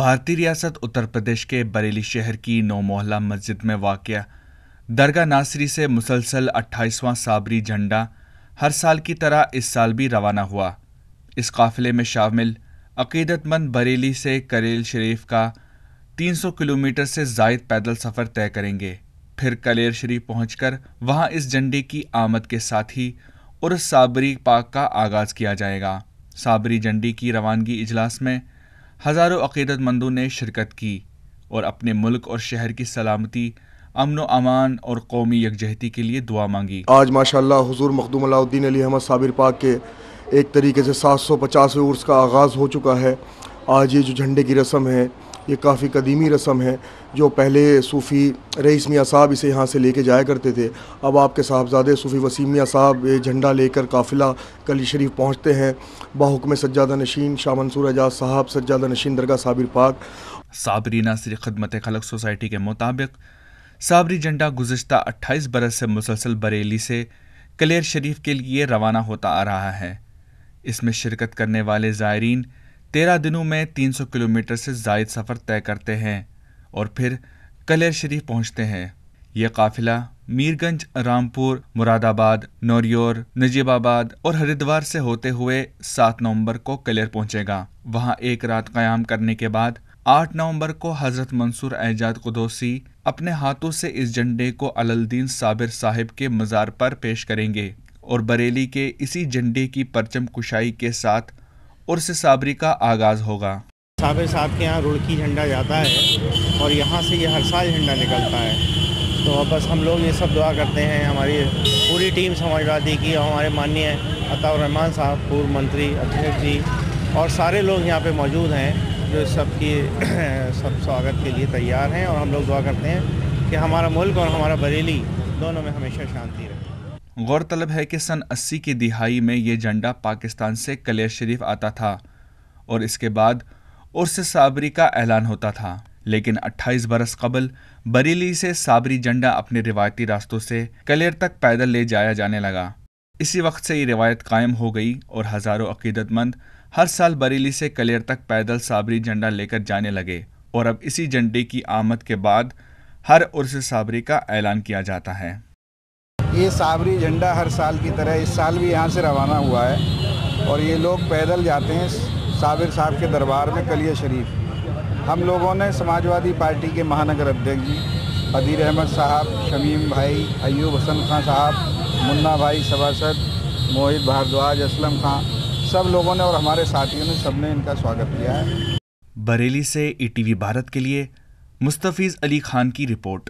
بھارتی ریاست اتر پردیش کے بریلی شہر کی 9 محلہ مسجد میں واقع درگاہ ناصری سے مسلسل 28واں صابری جھنڈا ہر سال کی طرح اس سال بھی روانہ ہوا۔ اس قافلے میں شامل عقیدت مند بریلی سے کلیل شریف کا 300 کلومیٹر سے زائد پیدل سفر طے کریں گے، پھر کلیل شریف پہنچ کر وہاں اس جھنڈے کی آمد کے ساتھ ہی عرس صابری پاک کا آغاز کیا جائے گا۔ صابری جھنڈی کی روانگی اجلاس میں ہزاروں عقیدت مندوں نے شرکت کی اور اپنے ملک اور شہر کی سلامتی، امن و امان اور قومی یکجہتی کے لیے دعا مانگی۔ آج ماشاءاللہ حضور مخدوم علاء الدین علی احمد صابر پاک کے ایک طریقے سے 750ویں عرس کا آغاز ہو چکا ہے۔ آج یہ جو جھنڈے کی رسم ہے یہ کافی قدیمی رسم ہے، جو پہلے صوفی رئیس میاں صاحب اسے یہاں سے لے کے جایا کرتے تھے۔ اب آپ کے صاحبزادے صوفی وسیم میاں صاحب یہ جھنڈا لے کر قافلہ کلی شریف پہنچتے ہیں، بحکم سجادہ نشین شاہ منصور اعجاز صاحب سجادہ نشین درگاہ صابر پاک۔ صابری ناصری خدمت خلق سوسائٹی کے مطابق صابری جھنڈا گزشتہ 28 برس سے مسلسل بریلی سے کلیل شریف کے لیے روانہ ہوتا آ رہا ہے۔ اس میں شرکت کرنے والے زائرین 13 دنوں میں 300 کلومیٹر سے زائد سفر طے کرتے ہیں اور پھر کلیل شریف پہنچتے ہیں۔ یہ قافلہ میرگنج، رامپور، مراد آباد، نوریور، نجیب آباد اور ہریدوار سے ہوتے ہوئے 7 نومبر کو کلیل پہنچے گا۔ وہاں ایک رات قیام کرنے کے بعد 8 نومبر کو حضرت منصور اعجاز قدوسی اپنے ہاتھوں سے اس جھنڈے کو علی الدین صابر صاحب کے مزار پر پیش کریں گے اور بریلی کے اسی جھنڈے کی پرچم کشائی کے ساتھ عرس صابری کا آغاز ہوگا۔ صابر صاحب کے یہاں رڑکی جھنڈا جاتا ہے اور یہاں سے یہ ہر سال جھنڈا نکلتا ہے، تو بس ہم لوگ یہ سب دعا کرتے ہیں، ہماری پوری ٹیم سماجوادی کی اور ہمارے ماننیہ عطاء الرحمان صاحب پورو منتری ادھیش جی اور سارے لوگ یہاں پہ موجود ہیں جو سب سواگت کے لیے تیار ہیں، اور ہم لوگ دعا کرتے ہیں کہ ہمارا ملک اور ہمارا بریلی دونوں میں ہمیشہ شانتی رہے۔ غور طلب ہے کہ سن 80 کی دہائی میں یہ جھنڈا پاکستان سے کلیل شریف آتا تھا اور اس کے بعد عرس صابری کا اعلان ہوتا تھا، لیکن 28 برس قبل بریلی سے صابری جھنڈا اپنے روایتی راستوں سے کلیل تک پیدل لے جایا جانے لگا۔ اسی وقت سے یہ روایت قائم ہو گئی اور ہزاروں عقیدت مند ہر سال بریلی سے کلیل تک پیدل صابری جھنڈا لے کر جانے لگے، اور اب اسی جھنڈے کی آمد کے بعد ہر عرس صابری کا اعلان کیا جاتا ہے۔ یہ صابری جھنڈا ہر سال کی طرح اس سال بھی یہاں سے روانہ ہوا ہے اور یہ لوگ پیدل جاتے ہیں صابر صاحب کے دربار میں کلیل شریف۔ ہم لوگوں نے سماجوادی پارٹی کے مہانگر ادھیکش جی قدیر احمد صاحب، شمیم بھائی، ایوب حسن خان صاحب، منا بھائی سباسد، موہت بھاردواج، اسلم خان، سب لوگوں نے اور ہمارے ساتھیوں نے سب نے ان کا سواگت کیا ہے۔ بریلی سے ETV بھارت کے لیے مستفیض علی خان کی رپورٹ۔